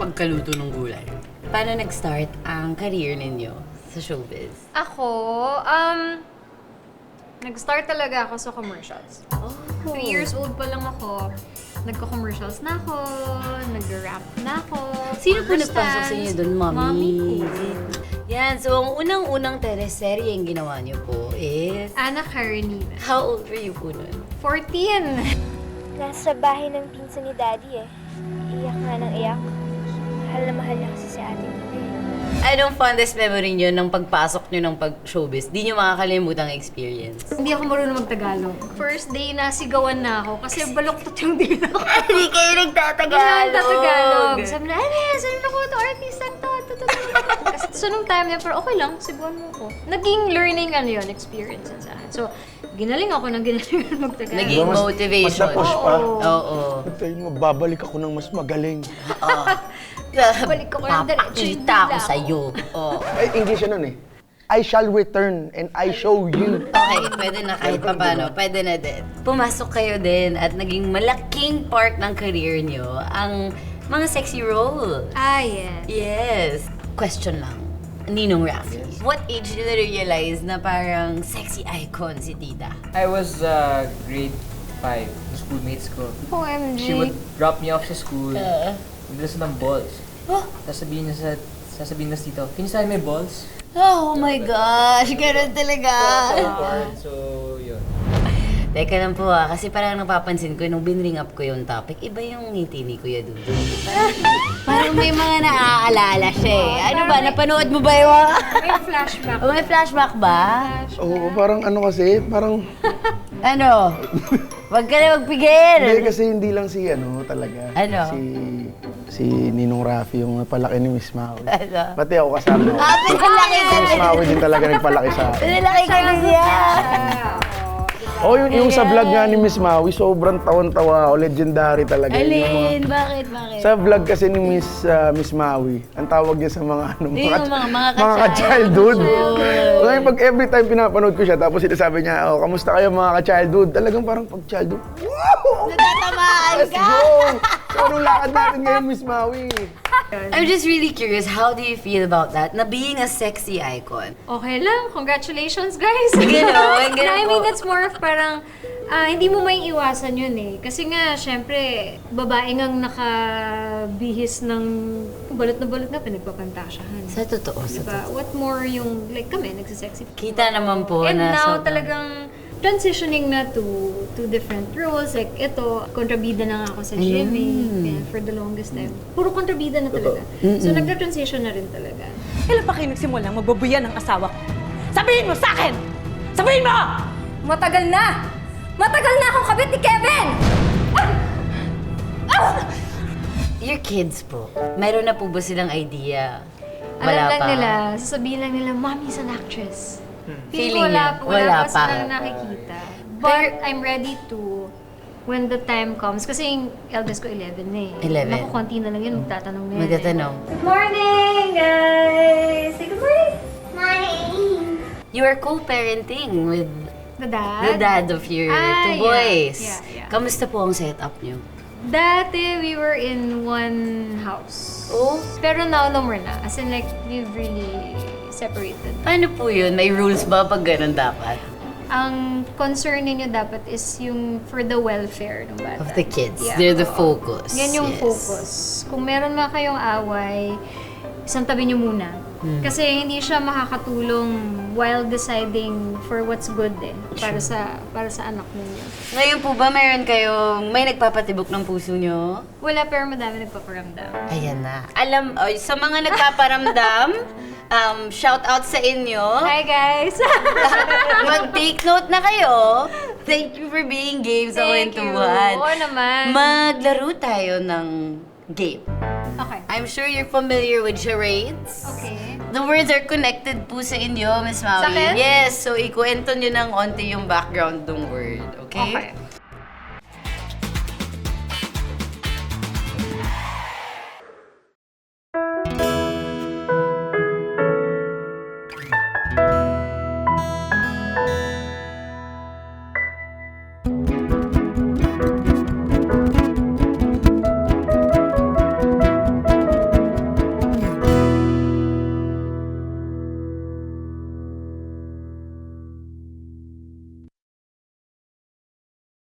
pagkaluto ng gulay. Paano nag-start ang career ninyo sa showbiz? Ako, nag-start talaga ako sa commercials. 3 years old pa lang ako. Nagko-commercials na ako, nag-rap na ako. Sino po for nagpasok sa inyo doon, Mommy? Mommy ko. Yan, so ang unang-unang teleserye yung ginawa niyo po is... Anna Karenina. How old were you po nun? 14. Nasa bahay ng pinsan ni Daddy eh. Iyak nga ng iyak. Mahal na mahal na kasi si ate mo eh. Anong fondest memory niyo ng pagpasok niyo ng pag-showbiz? Di niyo makakalimutang experience. Hindi ako marunong mag-Tagalog. First day, nasigawan na ako kasi baloktot yung dila ko. Hindi kayo nagtatagalog. Tagalog. Sabi na, sabi na ko, ito, artista to. Kasi so, nung time niya, pero okay lang, sigawan mo ko. Naging learning, experience sa akin. So, ginaling ako ng mag-Tagalog. Naging motivation. Mas na-push pa. Oo. Tayo mo, babalik ako ng mas magaling. Balik ako ng diretso yung Papakita ko dila sa'yo. Oh. Ay, English yun nun eh. I shall return and I show you. Okay, pwede na kahit paano. Pwede na din. Pumasok kayo din at naging malaking part ng career niyo ang mga sexy roles. Yes. Yes. Question lang. Ninong Rafi. What age did you realize na parang sexy icon si Tita? I was grade 5, schoolmates ko. OMG. She would drop me off sa school. Magdala ng balls. Sasabihin niya sa tito, can you sign my balls? Oh my gosh, ganun talaga. So, yun. Teka lang po kasi parang napapansin ko nung binring up ko yung topic, iba yung ngiti ni Kuya Dudu. Parang may mga naaalala siya eh. Ano ba, napanood mo ba yung May flashback. May flashback ba? Oo, parang ano kasi, parang... Ano? Wag ka na magpigil! Hindi kasi hindi lang si talaga. Ano? Si Ninong Rafi, yung napalaki ni Miss Maui. Ano? Pati ako kasama. Pinalaki Si Miss Maui din talaga nagpalaki sa akin. Pinalaki ka na siya! Oh, yung sa vlog nga ni Miss Maui, sobrang tawan-tawa ako. Legendary talaga. Alin? Bakit? Sa vlog kasi ni Miss Maui, ang tawag niya sa mga Yung mga ka-childhood. ka-childhood. Ngayon, pag every time pinapanood ko siya, tapos sinasabi niya, oh, kamusta kayo mga ka-childhood? Talagang parang pag-childhood, wow! Natatamaan Let's ka! go! So, anong lakad natin ngayon, Miss Maui? I'm just really curious, how do you feel about that? Na being a sexy icon? Okay lang. Congratulations, guys. Ganon, ganon I mean, po. it's more of parang, hindi mo may iwasan yun eh. Kasi nga, syempre, babae ngang nakabihis ng balot na pinagpapantasyahan. Sa totoo, sa Diba? totoo. What more yung, like kami, nagsisexy. Kita naman po And na now, sobrang- talagang transitioning na to different roles. Like, ito, kontrabida na nga ako sa GMA. Kaya for the longest time. Puro kontrabida na talaga. So, nagka-transition na rin talaga. Kailan pa kayo nagsimulang magbabuyan ng asawa ko? Sabihin mo sa akin! Sabihin mo! Matagal na! Matagal na akong kabit ni Kevin! Your kids po, meron na po ba silang idea? Alam lang nila, sasabihin lang nila, Mommy's an actress. Feeling wala, niya, wala wala pa pa. silang nakikita. But I'm ready to when the time comes. Kasi yung eldest ko 11 na eh. 11. Naku, konti na lang yun, magtatanong na yan. Magtatanong. Good morning, guys! Say good morning! Morning! You are co-parenting with The dad? the dad of your two yeah. boys. Yeah. Kamusta po ang setup niyo? Dati, we were in one house. Oh? Pero now, no more na. As in, like, we've really separated. Paano po yun? May rules ba pag ganun dapat? Ang concern ninyo dapat is yung for the welfare ng bata. Of the kids. Yeah. They're the focus. Yan yung Yes. focus. Kung meron man kayong away, isang tabi nyo muna. Kasi hindi siya makakatulong while deciding for what's good para sa anak ninyo. Ngayon po ba may nagpapatibok ng puso niyo? Wala, pero madami nagpaparamdam. Ayan na. Sa mga nagpaparamdam, shout out sa inyo. Hi guys! Mag-take note na kayo. Thank you for being game sa Thank you. kwentuhan. Oo naman. Maglaro tayo ng game. Okay. I'm sure you're familiar with charades. Okay. The words are connected po sa inyo, Miss Maui. Sa akin? Yes, so ikuwento nyo ng onti yung background ng word, okay? Okay.